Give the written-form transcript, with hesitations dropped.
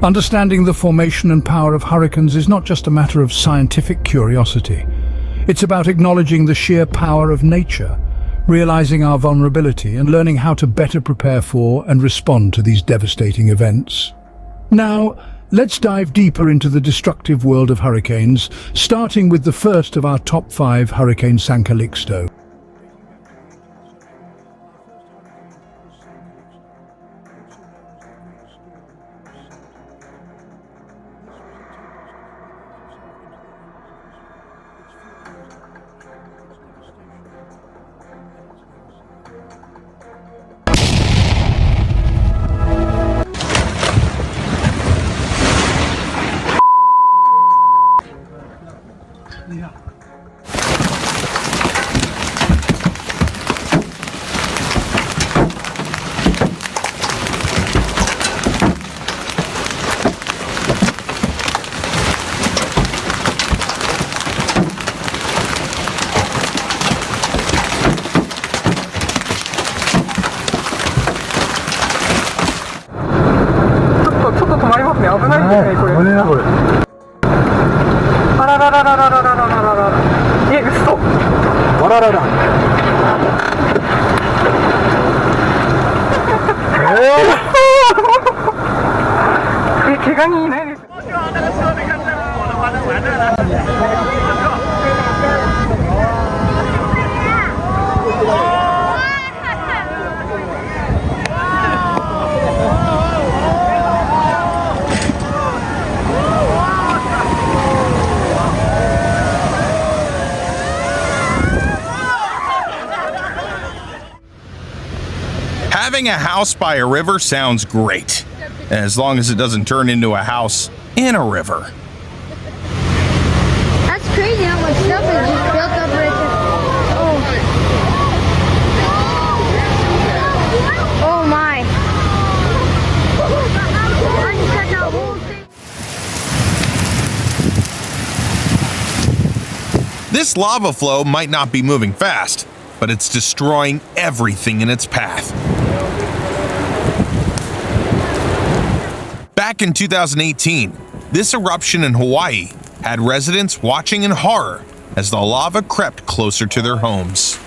Understanding the formation and power of hurricanes is not just a matter of scientific curiosity. It's about acknowledging the sheer power of nature, realizing our vulnerability, and learning how to better prepare for and respond to these devastating events. Now, let's dive deeper into the destructive world of hurricanes, starting with the first of our top 5, Hurricane San Calixto. Having a house by a river sounds great, as long as it doesn't turn into a house in a river. That's crazy how much stuff is just built up right there. Oh my. This lava flow might not be moving fast, but it's destroying everything in its path. Back in 2018, this eruption in Hawaii had residents watching in horror as the lava crept closer to their homes.